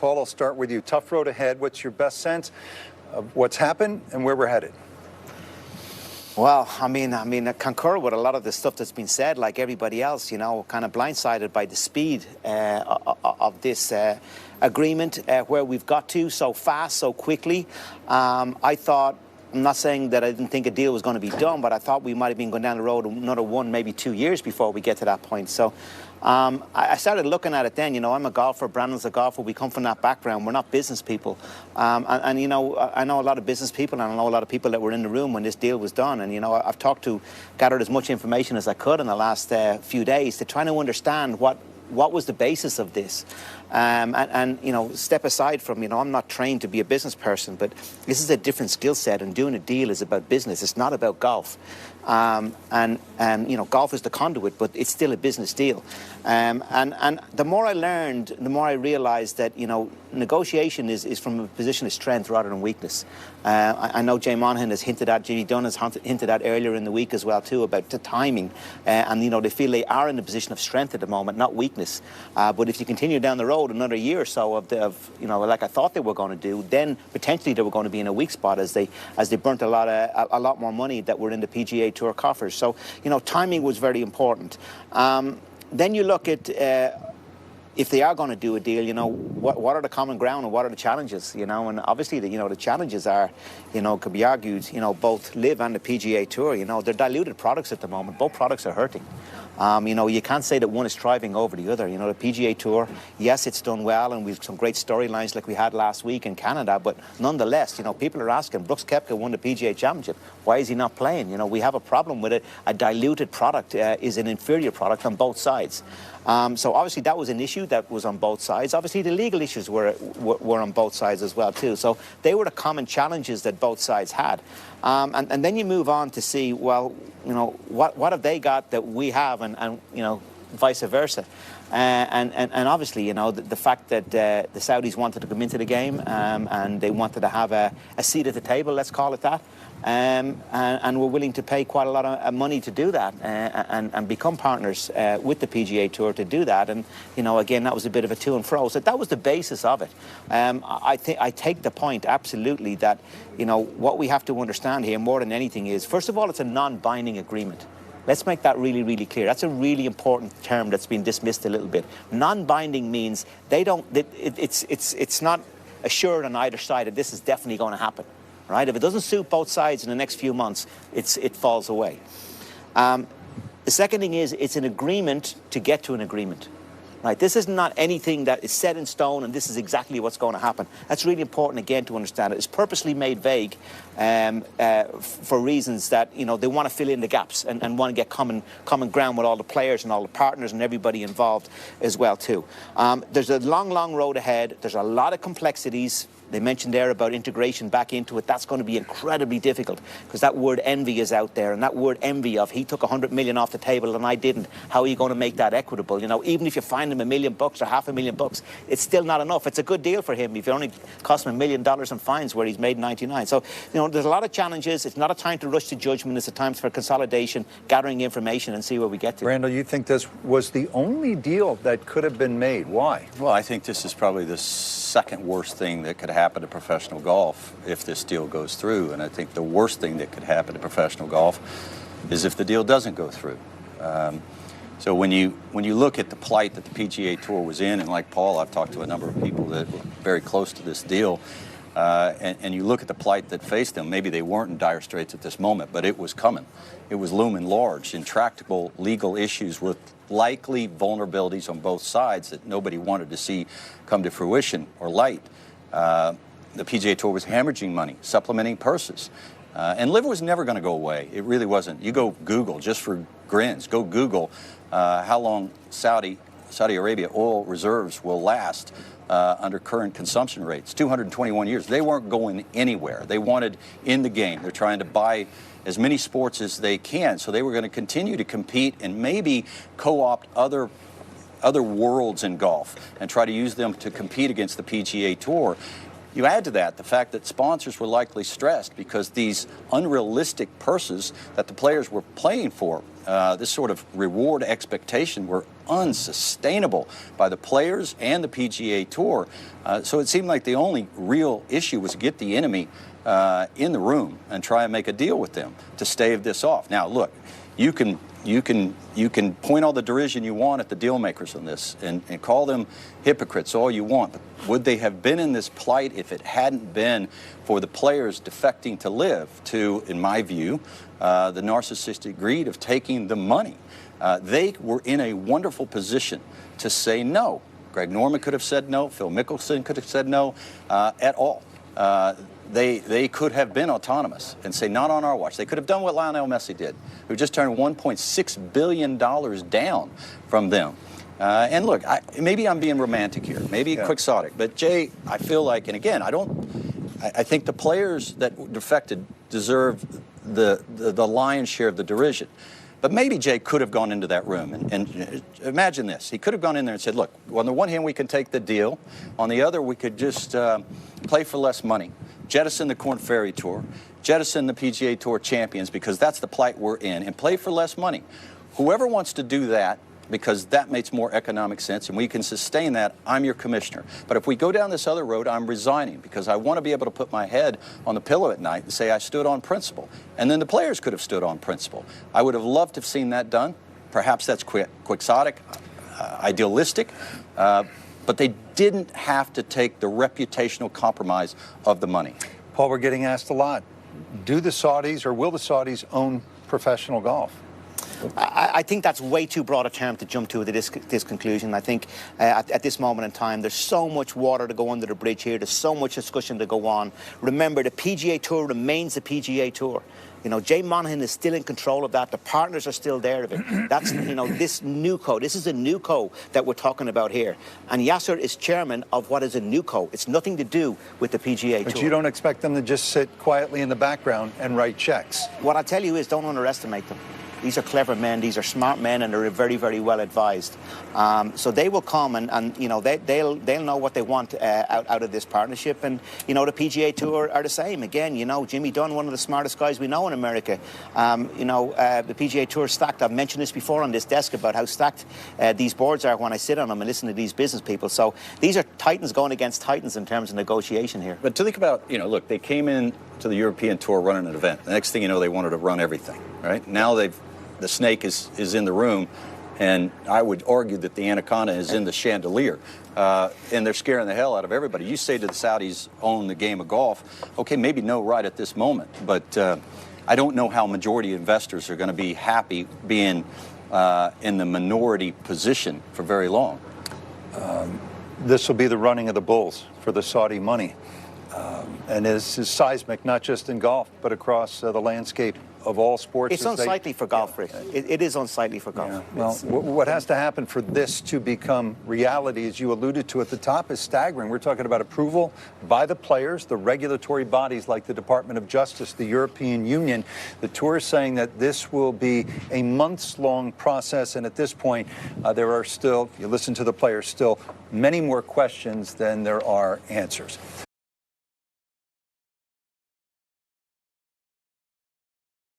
Paul, I'll start with you. Tough road ahead. What's your best sense of what's happened and where we're headed? Well, I mean, I concur with a lot of the stuff that's been said, like everybody else, you know, kind of blindsided by the speed of this agreement, where we've got to so fast, so quickly. I'm not saying that I didn't think a deal was going to be done, but I thought we might have been going down the road another 1, maybe 2 years before we get to that point. So I started looking at it then. You know, I'm a golfer, Brandel's a golfer, we come from that background, we're not business people. And you know, I know a lot of business people, and I know a lot of people that were in the room when this deal was done. And, you know, I've gathered as much information as I could in the last few days to try to understand what was the basis of this. And, you know, step aside from, you know, I'm not trained to be a business person, but this is a different skill set, and doing a deal is about business. It's not about golf. And you know, golf is the conduit, but it's still a business deal. And the more I learned, the more I realized that, you know, negotiation is from a position of strength rather than weakness. I know Jay Monahan has hinted at, Jimmy Dunn has hinted at earlier in the week as well too, about the timing. And, you know, they feel they are in a position of strength at the moment, not weakness. But if you continue down the road another year or so of you know, like I thought they were going to do, then potentially they were going to be in a weak spot as they burnt a lot more money that were in the PGA Tour coffers. So, you know, timing was very important. Then you look at if they are going to do a deal, you know, what are the common ground and what are the challenges, you know? And obviously, the challenges are, you know, could be argued, you know, both LIV and the PGA Tour, you know, they're diluted products at the moment. Both products are hurting. You know, you can't say that one is thriving over the other. You know, the PGA Tour, yes, it's done well, and we've some great storylines like we had last week in Canada, but nonetheless, you know, people are asking, Brooks Koepka won the PGA Championship. Why is he not playing? You know, we have a problem with it. A diluted product is an inferior product on both sides. So obviously that was an issue that was on both sides. Obviously the legal issues were on both sides as well too. So they were the common challenges that both sides had. And then you move on to see, well, you know, what have they got that we have, and you know, vice versa. And obviously, you know, the fact that the Saudis wanted to come into the game and they wanted to have a seat at the table, let's call it that. And we're willing to pay quite a lot of money to do that and become partners with the PGA Tour to do that. And, you know, again, that was a bit of a to and fro. So that was the basis of it. I take the point absolutely that, you know, what we have to understand here more than anything is, first of all, it's a non-binding agreement. Let's make that really, really clear. That's a really important term that's been dismissed a little bit. Non-binding means it's not assured on either side that this is definitely going to happen. Right? If it doesn't suit both sides in the next few months, it falls away. The second thing is, it's an agreement to get to an agreement. Right? This is not anything that is set in stone and this is exactly what's going to happen. That's really important, again, to understand it. It's purposely made vague for reasons that, you know, they want to fill in the gaps and want to get common ground with all the players and all the partners and everybody involved as well too. There's a long road ahead. There's a lot of complexities. They mentioned there about integration back into it. That's going to be incredibly difficult because that word envy is out there, and that word envy of he took 100 million off the table and I didn't. How are you going to make that equitable? You know, even if you find him $1 million or $500,000, it's still not enough. It's a good deal for him if it only cost him $1 million in fines where he's made 99. So, you know, there's a lot of challenges. It's not a time to rush to judgment. It's a time for consolidation, gathering information, and see where we get to. Brandel, you think this was the only deal that could have been made? Why? Well, I think this is probably the second worst thing that could happen to professional golf if this deal goes through. And I think the worst thing that could happen to professional golf is if the deal doesn't go through. So when you look at the plight that the PGA Tour was in, and like Paul, I've talked to a number of people that were very close to this deal, and you look at the plight that faced them, maybe they weren't in dire straits at this moment, but it was coming. It was looming large, intractable legal issues with likely vulnerabilities on both sides that nobody wanted to see come to fruition or light. The PGA Tour was hemorrhaging money, supplementing purses. And LIV was never going to go away. It really wasn't. You go Google, just for grins, go Google how long Saudi Arabia oil reserves will last under current consumption rates. 221 years. They weren't going anywhere. They wanted in the game. They're trying to buy as many sports as they can. So they were going to continue to compete and maybe co-opt other worlds in golf and try to use them to compete against the PGA Tour. You add to that the fact that sponsors were likely stressed because these unrealistic purses that the players were playing for, this sort of reward expectation, were unsustainable by the players and the PGA Tour. So it seemed like the only real issue was to get the enemy in the room and try and make a deal with them to stave this off. Now, look, you can point all the derision you want at the deal makers on this and call them hypocrites all you want, but would they have been in this plight if it hadn't been for the players defecting to live to, in my view, the narcissistic greed of taking the money? They were in a wonderful position to say no. Greg Norman could have said no. Phil Mickelson could have said no at all. They could have been autonomous and say, not on our watch. They could have done what Lionel Messi did, who just turned $1.6 billion down from them. And look, maybe I'm being romantic here, maybe quixotic, but Jay, I feel like, and again, I think the players that defected deserve the lion's share of the derision. But maybe Jay could have gone into that room and imagine this. He could have gone in there and said, look, on the one hand, we can take the deal. On the other, we could just play for less money, jettison the Korn Ferry Tour, jettison the PGA Tour champions, because that's the plight we're in, and play for less money. Whoever wants to do that, because that makes more economic sense and we can sustain that, I'm your commissioner. But if we go down this other road, I'm resigning because I want to be able to put my head on the pillow at night and say I stood on principle. And then the players could have stood on principle. I would have loved to have seen that done. Perhaps that's quixotic, idealistic, but they didn't have to take the reputational compromise of the money. Paul, we're getting asked a lot. Do the Saudis or will the Saudis own professional golf? I think that's way too broad a term to jump to this conclusion. I think at this moment in time, there's so much water to go under the bridge here. There's so much discussion to go on. Remember, the PGA Tour remains the PGA Tour. You know, Jay Monahan is still in control of that. The partners are still there of it. That's, you know, this new co. This is a new co that we're talking about here. And Yasser is chairman of what is a new co. It's nothing to do with the PGA Tour. But you don't expect them to just sit quietly in the background and write checks. What I tell you is don't underestimate them. These are clever men, these are smart men, and they're very, very well advised. So they will come and you know, they'll know what they want out of this partnership. And, you know, the PGA Tour are the same. Again, you know, Jimmy Dunn, one of the smartest guys we know in America. You know, the PGA Tour is stacked. I've mentioned this before on this desk about how stacked these boards are when I sit on them and listen to these business people. So these are titans going against titans in terms of negotiation here. But to think about, you know, look, they came in to the European Tour running an event. The next thing you know, they wanted to run everything, right? Now the snake is in the room, and I would argue that the anaconda is in the chandelier, and they're scaring the hell out of everybody. You say to the Saudis own the game of golf, okay, maybe no right at this moment, but I don't know how majority investors are going to be happy being in the minority position for very long. This will be the running of the bulls for the Saudi money. And this is seismic, not just in golf, but across the landscape of all sports. It's unsightly for golf, Rick. It is unsightly for golf. Yeah. Well, what has to happen for this to become reality, as you alluded to at the top, is staggering. We're talking about approval by the players, the regulatory bodies like the Department of Justice, the European Union. The Tour is saying that this will be a months-long process, and at this point, there are still, if you listen to the players, still many more questions than there are answers.